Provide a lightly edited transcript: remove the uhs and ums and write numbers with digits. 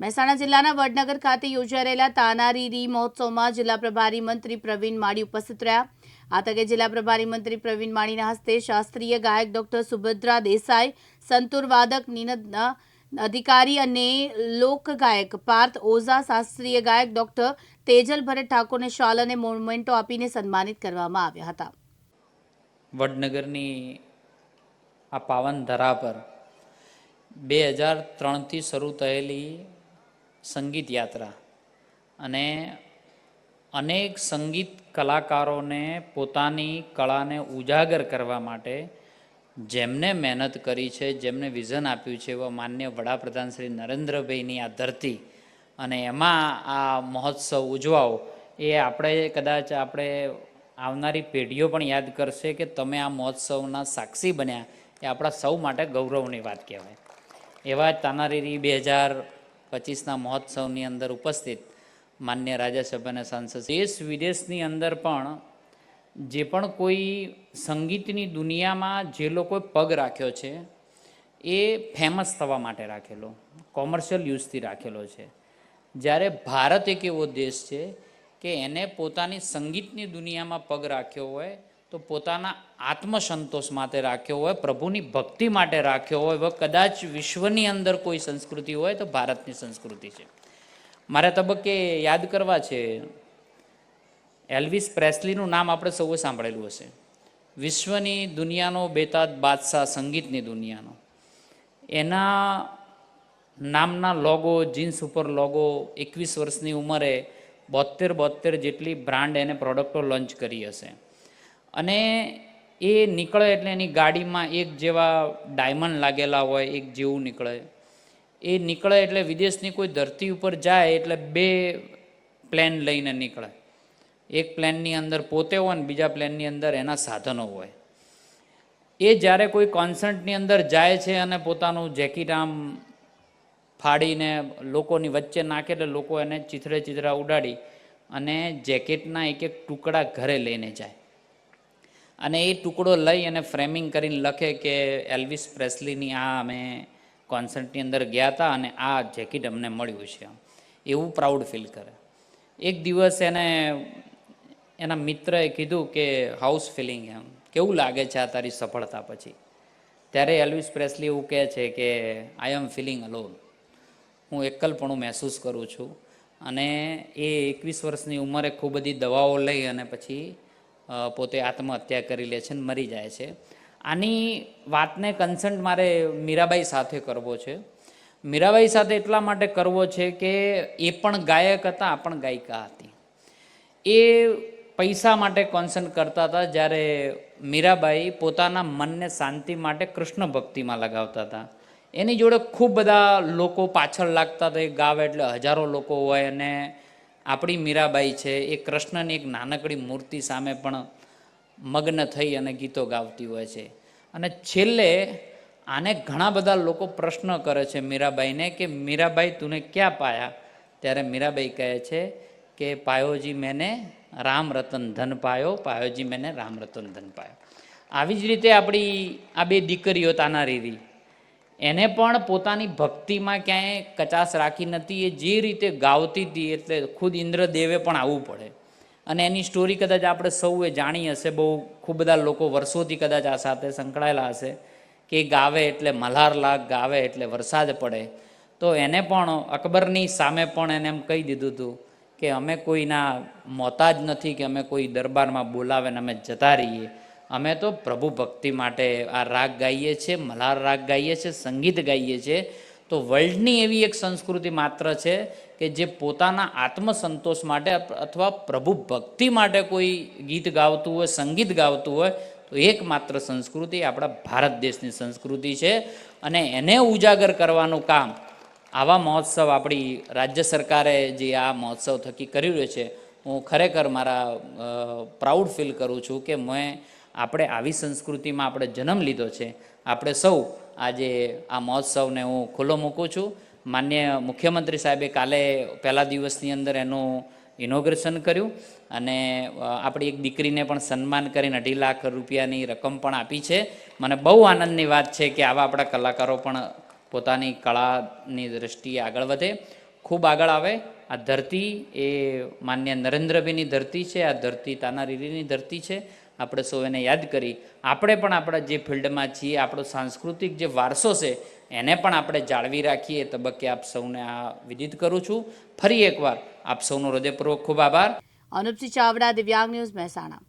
મહેસાણા જિલ્લાના વડનગર ખાતે યોજાઈ રહેલા તાનારીરી મહોત્સવમાં જિલ્લા પ્રભારી મંત્રી પ્રવીણ માળી ઉપસ્થિત રહ્યા. આ તકે જિલ્લા પ્રભારી મંત્રી પ્રવીણ માળીના હસ્તે શાસ્ત્રીય ગાયક ડોક્ટર સુભદ્રા દેસાઈ, સંતૂર વાદક નિનંદ અધિકારી અને લોકગાયક પાર્થ ઓઝા, શાસ્ત્રીય ગાયક ડોક્ટર તેજલ ભરત ઠાકોરને શાલ અને મોમેન્ટો આપીને સન્માનિત કરવામાં આવ્યા હતા. વડનગરની આ પાવન ધરા પર 2003થી શરૂ થયેલી સંગીત યાત્રા અને અનેક સંગીત કલાકારોને પોતાની કળાને ઉજાગર કરવા માટે જેમને મહેનત કરી છે, જેમને વિઝન આપ્યું છે, એવા માન્ય વડાપ્રધાન શ્રી નરેન્દ્રભાઈની આ ધરતી અને એમાં આ મહોત્સવ ઉજવાઓ એ કદાચ આપણે આવનારી પેઢીઓ પણ યાદ કરશે કે તમે આ મહોત્સવના સાક્ષી બન્યા, એ આપણા સૌ માટે ગૌરવની વાત કહેવાય. એવા તાનારીરી 2025ના મહોત્સવની અંદર ઉપસ્થિત માન્ય રાજ્યસભાના સાંસદ દેશ વિદેશની અંદર પણ જે પણ કોઈ સંગીતની દુનિયામાં જે લોકોએ પગ રાખ્યો છે એ ફેમસ થવા માટે રાખેલો, કોમર્શિયલ યુઝથી રાખેલો છે. જ્યારે ભારત એક એવો દેશ છે કે એને પોતાની સંગીતની દુનિયામાં પગ રાખ્યો હોય તો પોતાના આત્મસંતોષ માટે રાખ્યો હોય, પ્રભુની ભક્તિ માટે રાખ્યો હોય, કદાચ વિશ્વની અંદર કોઈ સંસ્કૃતિ હોય તો ભારતની સંસ્કૃતિ છે. મારે તબક્કે યાદ કરવા છે, એલ્વિસ પ્રેસ્લીનું નામ આપણે સૌએ સાંભળેલું હશે. વિશ્વની દુનિયાનો બેતાજ બાદશાહ, સંગીતની દુનિયાનો. એના નામના લોગો, જીન્સ ઉપર લોગો, 21 વર્ષની ઉંમરે 72 જેટલી બ્રાન્ડ એને પ્રોડક્ટો લોન્ચ કરી હશે. અને એ નીકળે એટલે એની ગાડીમાં એક જેવા ડાયમંડ લાગેલા હોય, એક જેવું નીકળે. એ નીકળે એટલે વિદેશની કોઈ ધરતી ઉપર જાય એટલે 2 પ્લેન લઈને નીકળે. એક પ્લેનની અંદર પોતે હોય ને બીજા પ્લેનની અંદર એના સાધનો હોય. એ જ્યારે કોઈ કોન્સર્ટની અંદર જાય છે અને પોતાનું જેકેટ આમ ફાડીને લોકોની વચ્ચે નાખે એટલે લોકો એને ચીથરા ઉડાડી અને જેકેટના એક ટુકડા ઘરે લઈને જાય અને એ ટુકડો લઈ અને ફ્રેમિંગ કરીને લખે કે એલ્વિસ પ્રેસ્લીની આ અમે કોન્સર્ટની અંદર ગયા હતા અને આ જેકેટ અમને મળ્યું છે, એવું પ્રાઉડ ફીલ કરે. એક દિવસ એને એના મિત્રએ કીધું કે હાઉસ ફિલિંગ, એમ કેવું લાગે છે આ તારી સફળતા પછી? ત્યારે એલ્વિસ પ્રેસ્લી એવું કહે છે કે આઈ એમ ફિલિંગ અલોન, હું એકલપણું મહેસૂસ કરું છું. અને એ 21 વર્ષની ઉંમરે ખૂબ બધી દવાઓ લઈ અને પછી પોતે આત્મહત્યા કરી લે છે અને મરી જાય છે. આની વાતને કન્સર્ન મારે મીરાબાઈ સાથે કરવો છે. મીરાબાઈ સાથે એટલા માટે કરવો છે કે એ પણ ગાયક હતા, આ પણ ગાયિકા હતી. એ પૈસા માટે કોન્સર્ન કરતા હતા, જ્યારે મીરાબાઈ પોતાના મનને શાંતિ માટે કૃષ્ણ ભક્તિમાં લગાવતા હતા. એની જોડે ખૂબ બધા લોકો પાછળ લાગતા હતા. એ ગાવે એટલે હજારો લોકો હોય અને આપણી મીરાબાઈ છે એ કૃષ્ણની એક નાનકડી મૂર્તિ સામે પણ મગ્ન થઈ અને ગીતો ગાવતી હોય છે. અને છેલ્લે આને ઘણા બધા લોકો પ્રશ્ન કરે છે મીરાબાઈને કે મીરાબાઈ તુને ક્યાં પાયા? ત્યારે મીરાબાઈ કહે છે કે પાયોજી મેને રામ રતન ધન પાયો, પાયોજી મેને રામ રતન ધન પાયો. આવી જ રીતે આપણી આ 2 દીકરીઓ તાનારીરી, એને પણ પોતાની ભક્તિમાં ક્યાંય કચાશ રાખી નથી. એ જે રીતે ગાવતી હતી એટલે ખુદ ઇન્દ્રદેવે પણ આવવું પડે. અને એની સ્ટોરી કદાચ આપણે સૌએ જાણી હશે, બહુ ખૂબ બધા લોકો વર્ષોથી કદાચ આ સાથે સંકળાયેલા હશે કે ગાવે એટલે મલ્હાર લાગ, ગાવે એટલે વરસાદ પડે. તો એને પણ અકબરની સામે પણ એને એમ કહી દીધું હતું કે અમે કોઈના મોહતાજ નથી કે અમે કોઈ દરબારમાં બોલાવે ને અમે જતા રહીએ. અમે તો પ્રભુ ભક્તિ માટે આ રાગ ગાઈએ છીએ, મલ્હાર રાગ ગાઈએ છીએ, સંગીત ગાઈએ છીએ. તો વર્લ્ડની એવી એક સંસ્કૃતિ માત્ર છે કે જે પોતાના આત્મસંતોષ માટે અથવા પ્રભુ ભક્તિ માટે કોઈ ગીત ગાવતું હોય, સંગીત ગાવતું હોય તો એકમાત્ર સંસ્કૃતિ આપણા ભારત દેશની સંસ્કૃતિ છે. અને એને ઉજાગર કરવાનું કામ આવા મહોત્સવ આપણી રાજ્ય સરકારે જે આ મહોત્સવ થકી કરી રહ્યો છે, હું ખરેખર મારા પ્રાઉડ ફીલ કરું છું કે આપણે આવી સંસ્કૃતિમાં આપણે જન્મ લીધો છે. આપણે સૌ આજે આ મહોત્સવને હું ખુલ્લો મૂકું છું. માન્ય મુખ્યમંત્રી સાહેબે કાલે પહેલા દિવસની અંદર એનું ઇનોગ્રેશન કર્યું અને આપણી એક દીકરીને પણ સન્માન કરીને 2.5 લાખ રૂપિયાની રકમ પણ આપી છે. મને બહુ આનંદની વાત છે કે આવા આપણા કલાકારો પણ પોતાની કળાની દૃષ્ટિએ આગળ વધે. ખૂબ આગળ આવે. આ ધરતી એ માન્ય નરેન્દ્રભાઈની ધરતી છે, આ ધરતી તાનારીરીની ધરતી છે. આપણે સૌ એને યાદ કરી આપણે પણ આપણા જે ફિલ્ડમાં છીએ આપણો સાંસ્કૃતિક જે વારસો છે એને પણ આપણે જાળવી રાખીએ. એ તબક્કે આપ સૌને આ વિદિત કરું છું. ફરી એકવાર આપ સૌનો હૃદયપૂર્વક ખૂબ આભાર. અનુપસિંહ ચાવડા, દિવ્યાંગ ન્યૂઝ, મહેસાણા.